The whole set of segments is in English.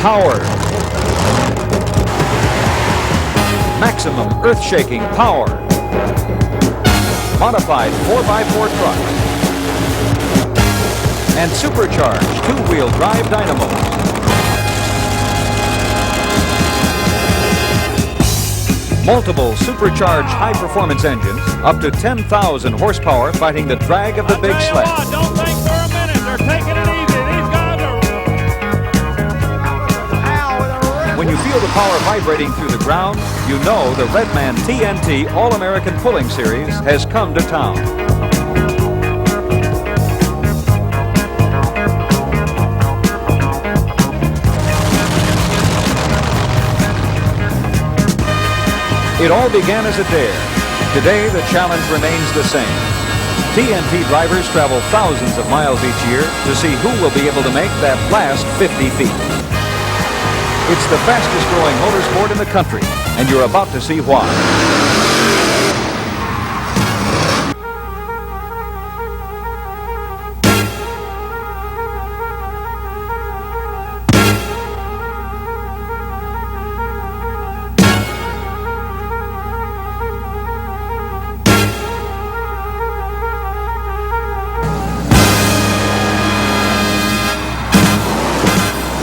power. Maximum earth-shaking power. Modified 4x4 trucks. And supercharged two-wheel drive dynamos. Multiple supercharged high-performance engines, up to 10,000 horsepower, fighting the drag of the big sled. Don't think for a minute. They're taking it easy. These guys are... When you feel the power vibrating through the ground, you know the Redman TNT All-American Pulling Series has come to town. It all began as a dare. Today, the challenge remains the same. TNT drivers travel thousands of miles each year to see who will be able to make that last 50 feet. It's the fastest growing motorsport in the country, and you're about to see why.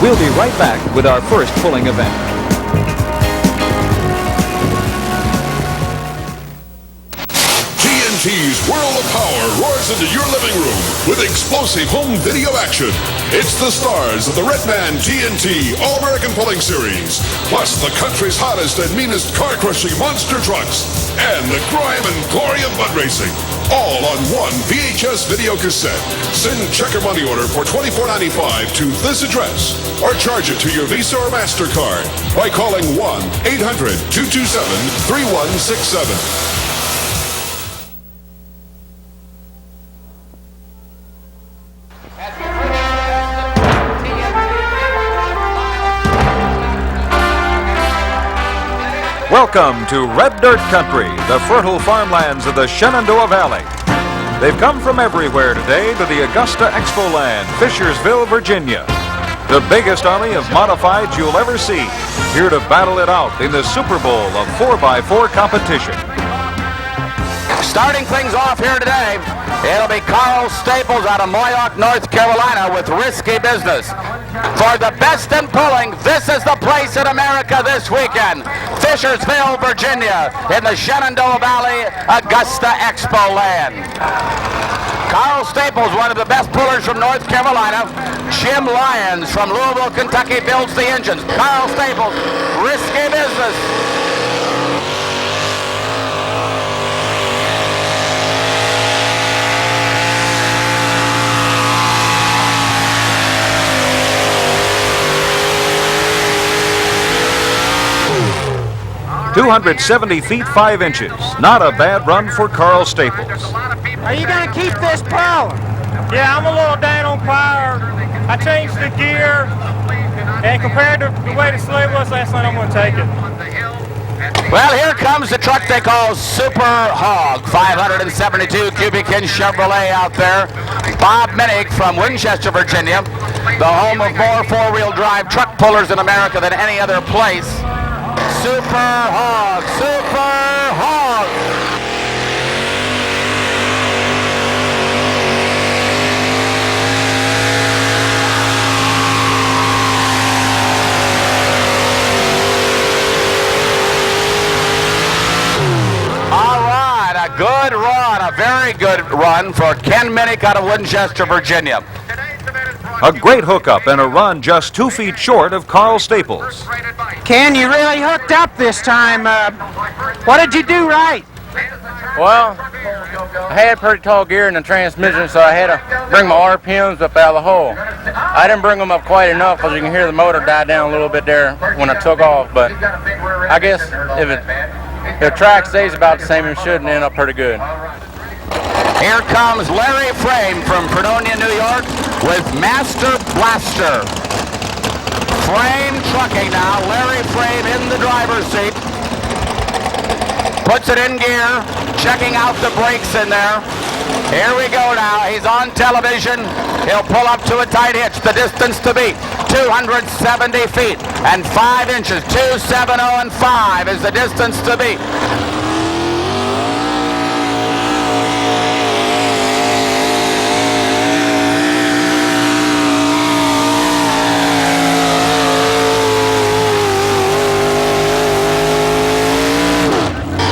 We'll be right back with our first pulling event. TNT's World of Power roars into your living room with explosive home video action. It's the stars of the Redman TNT All-American Pulling Series, plus the country's hottest and meanest car-crushing monster trucks, and the grime and glory of mud racing. All on one VHS video cassette. Send check or money order for $24.95 to this address, or charge it to your Visa or MasterCard by calling 1-800-227-3167. Welcome to Red Dirt Country, the fertile farmlands of the Shenandoah Valley. They've come from everywhere today to the Augusta Expoland, Fishersville, Virginia. The biggest army of modifieds you'll ever see, here to battle it out in the Super Bowl of 4x4 competition. Starting things off here today, it'll be Carl Staples out of Moyock, North Carolina with Risky Business. For the best in pulling, this is the place in America this weekend. Fishersville, Virginia, in the Shenandoah Valley, Augusta Expoland. Carl Staples, one of the best pullers from North Carolina. Jim Lyons from Louisville, Kentucky, builds the engines. Carl Staples, Risky Business. .270 feet 5 inches. Not a bad run for Carl Staples. Are you going to keep this power? Yeah, I'm a little down on power. I changed the gear, and compared to the way the sled was last night, I'm going to take it. Well, here comes the truck they call Super Hog, 572 cubic inch Chevrolet out there. Bob Minnick from Winchester, Virginia, the home of more four-wheel drive truck pullers in America than any other place. Super Hog, Super Hog. All right, a good run, a very good run for Ken Minnick out of Winchester, Virginia. A great hookup and a run just 2 feet short of Carl Staples. Ken, you really hooked up this time. What did you do right? Well, I had pretty tall gear in the transmission, so I had to bring my RPMs up out of the hole. I didn't bring them up quite enough, because you can hear the motor die down a little bit there when I took off. But I guess if the track stays about the same, it should end up pretty good. Here comes Larry Frame from Fredonia, New York with Master Blaster. Frame trucking now. Larry Frame in the driver's seat. Puts it in gear, checking out the brakes in there. Here we go now. He's on television. He'll pull up to a tight hitch. The distance to beat. 270 feet and 5 inches. 270 and 5 is the distance to beat.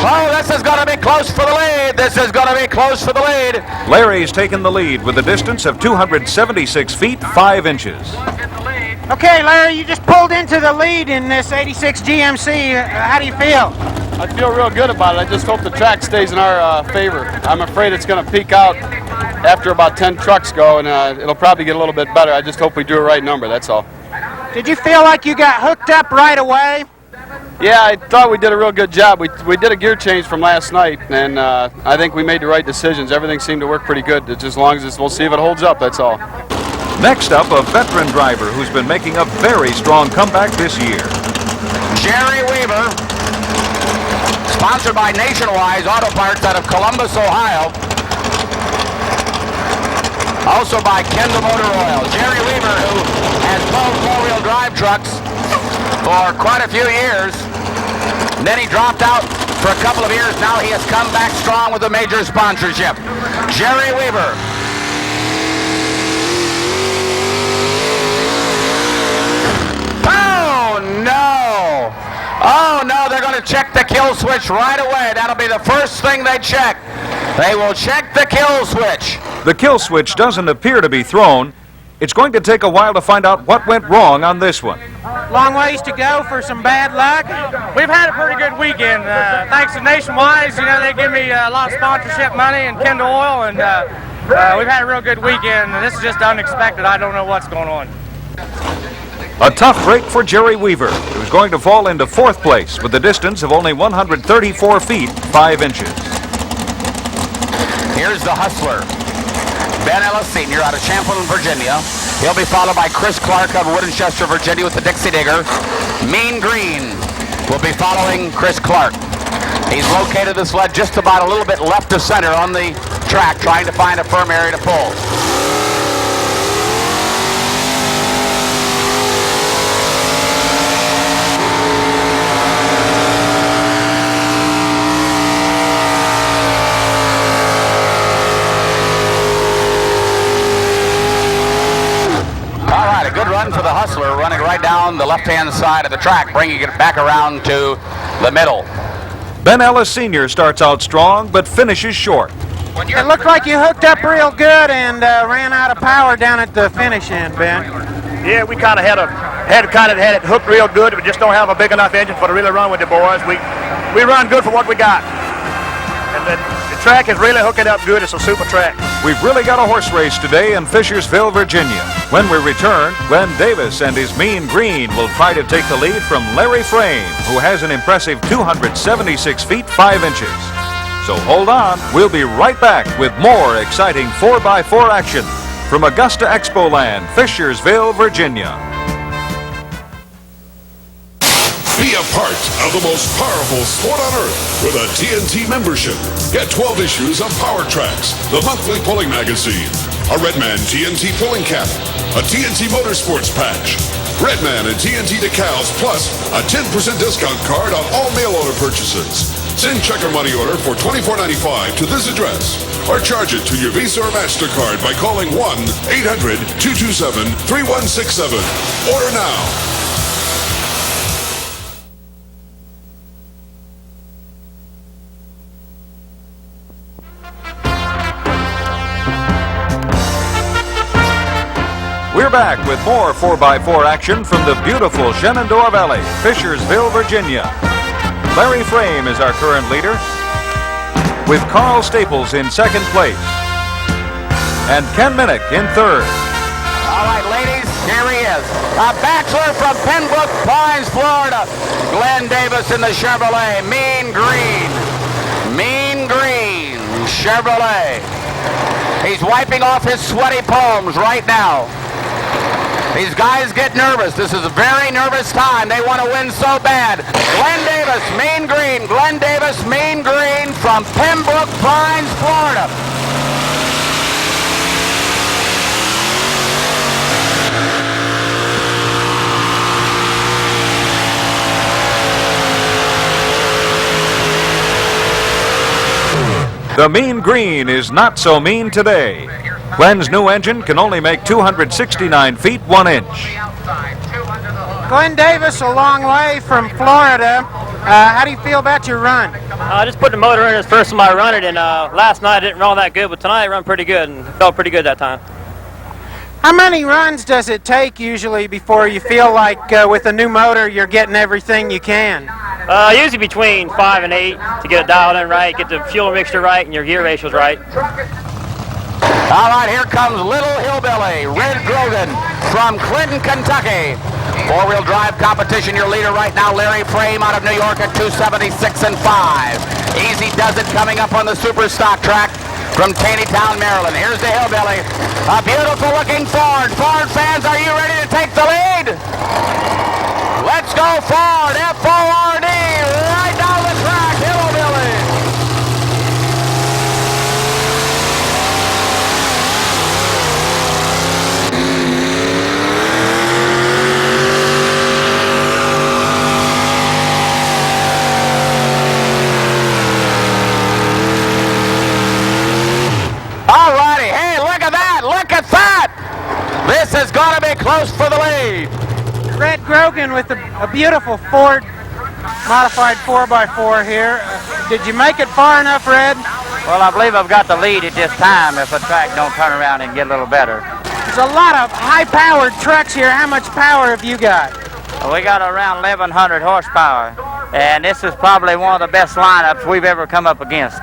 Oh, this is going to be close for the lead. This is going to be close for the lead. Larry's taken the lead with a distance of 276 feet, 5 inches. Okay, Larry, you just pulled into the lead in this 86 GMC. How do you feel? I feel real good about it. I just hope the track stays in our favor. I'm afraid it's going to peak out after about 10 trucks go, and it'll probably get a little bit better. I just hope we do a right number, that's all. Did you feel like you got hooked up right away? Yeah, I thought we did a real good job. We did a gear change from last night, and I think we made the right decisions. Everything seemed to work pretty good. It's as long as we'll see if it holds up, that's all. Next up, a veteran driver who's been making a very strong comeback this year. Jerry Weaver, sponsored by Nationwide Auto Parts out of Columbus, Ohio. Also by Kendall Motor Oil. Jerry Weaver, who has pulled four-wheel drive trucks for quite a few years. And then he dropped out for a couple of years. Now he has come back strong with a major sponsorship. Jerry Weaver. Oh, no. Oh, no, they're going to check the kill switch right away. That'll be the first thing they check. They will check the kill switch. The kill switch doesn't appear to be thrown. It's going to take a while to find out what went wrong on this one. Long ways to go for some bad luck. We've had a pretty good weekend. Thanks to Nationwide, you know, they give me a lot of sponsorship money and Kendall Oil, and we've had a real good weekend. And this is just unexpected. I don't know what's going on. A tough break for Jerry Weaver, who's going to fall into fourth place with a distance of only 134 feet, 5 inches. Here's the hustler, Ben Ellis Sr. out of Champlin, Virginia. He'll be followed by Chris Clark of Woodchester, Virginia with the Dixie Digger. Mean Green will be following Chris Clark. He's located the sled just about a little bit left of center on the track, trying to find a firm area to pull. For the hustler, running right down the left-hand side of the track, bringing it back around to the middle. Ben Ellis Sr. starts out strong, but finishes short. It looked like you hooked up real good and ran out of power down at the finish end, Ben. Yeah, we kind of had it hooked real good. We just don't have a big enough engine for to really run with the boys. We run good for what we got. And the track is really hooking up good. It's a super track. We've really got a horse race today in Fishersville, Virginia. When we return, Glenn Davis and his Mean Green will try to take the lead from Larry Frame, who has an impressive 276 feet, 5 inches. So hold on, we'll be right back with more exciting 4x4 action from Augusta Expoland, Fishersville, Virginia. Be a part of the most powerful sport on earth with a TNT membership. Get 12 issues of Power Tracks, the monthly pulling magazine, a Redman TNT pulling cap, a TNT Motorsports patch, Redman and TNT decals, plus a 10% discount card on all mail order purchases. Send check or money order for $24.95 to this address, or charge it to your Visa or MasterCard by calling 1-800-227-3167. Order now. We're back with more 4x4 action from the beautiful Shenandoah Valley, Fishersville, Virginia. Larry Frame is our current leader, with Carl Staples in second place, and Ken Minnick in third. All right, ladies, here he is. A bachelor from Pembroke Pines, Florida. Glenn Davis in the Chevrolet. Mean Green. Mean Green Chevrolet. He's wiping off his sweaty palms right now. These guys get nervous. This is a very nervous time. They want to win so bad. Glenn Davis, Mean Green. Glenn Davis, Mean Green from Pembroke Pines, Florida. The mean green is not so mean today. Glenn's new engine can only make 269 feet 1 inch. Glenn Davis, a long way from Florida. How do you feel about your run? I just put the motor in as first time I run it, and last night I didn't run that good, but tonight I run pretty good and felt pretty good that time. How many runs does it take usually before you feel like with a new motor you're getting everything you can? Usually between 5 and 8 to get it dialed in right, get the fuel mixture right, and your gear ratios right. All right, here comes Little Hillbilly, Red Grogan from Clinton, Kentucky. Four-wheel drive competition, your leader right now, Larry Frame out of New York at 276 and 5. Easy does it coming up on the super stock track from Taneytown, Maryland. Here's the Hillbilly, a beautiful looking Ford. Ford fans, are you ready to take the lead? Let's go Ford, F-O-R-D, right down the track, Hillbilly. Alrighty, hey, look at that, look at that! This is going to be close for the lead. Red Grogan with a beautiful Ford modified 4x4 here. Did you make it far enough, Red? Well, I believe I've got the lead at this time if the track don't turn around and get a little better. There's a lot of high-powered trucks here. How much power have you got? Well, we got around 1,100 horsepower, and this is probably one of the best lineups we've ever come up against.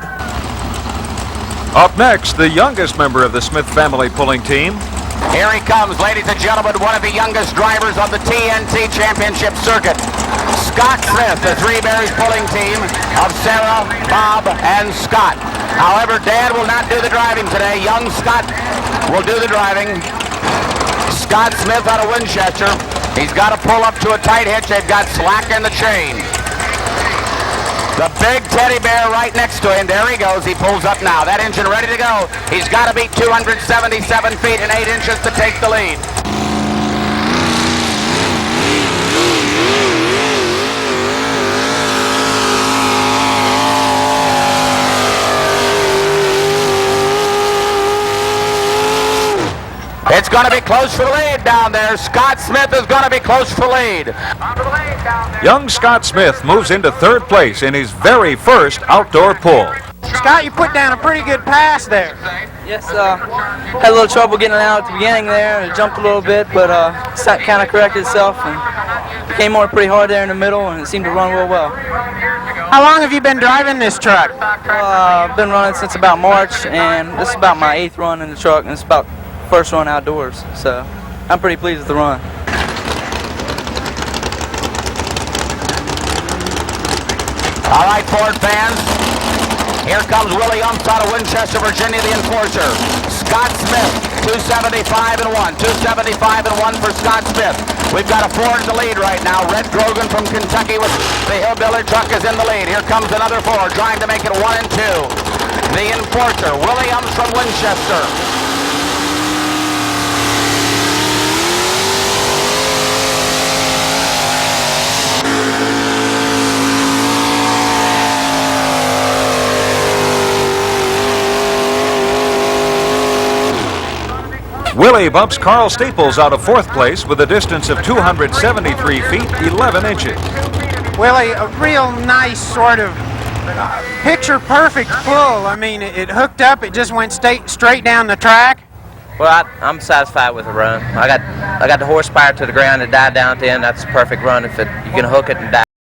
Up next, the youngest member of the Smith family pulling team. Here he comes, ladies and gentlemen, one of the youngest drivers on the TNT Championship circuit. Scott Smith, the Three Bears pulling team of Sarah, Bob, and Scott. However, Dad will not do the driving today. Young Scott will do the driving. Scott Smith out of Winchester. He's got to pull up to a tight hitch. They've got slack in the chain. The big teddy bear right next to him. There he goes. He pulls up now. That engine ready to go. He's got to beat 277 feet and 8 inches to take the lead. It's going to be close for the lead down there. Scott Smith is going to be close for lead. Young Scott Smith moves into third place in his very first outdoor pull. Scott, you put down a pretty good pass there. Yes, had a little trouble getting it out at the beginning there. It jumped a little bit, but it kind of corrected itself and it came on pretty hard there in the middle, and it seemed to run real well. How long have you been driving this truck? I've been running since about March, and this is about my 8th run in the truck, and it's about first run outdoors, so I'm pretty pleased with the run. All right, Ford fans, here comes Willie Umps out of Winchester, Virginia, the enforcer. Scott Smith, 275 and 1, 275 and 1 for Scott Smith. We've got a Ford in the lead right now. Red Grogan from Kentucky with the Hillbilly truck is in the lead. Here comes another Ford trying to make it 1 and 2. The enforcer, Willie Umps from Winchester. Willie bumps Carl Staples out of fourth place with a distance of 273 feet 11 inches. Willie, a real nice sort of picture-perfect pull. I mean, it hooked up. It just went straight down the track. Well, I'm satisfied with the run. I got the horsepower to the ground. It died down at the end. That's a perfect run. If you can hook it and die.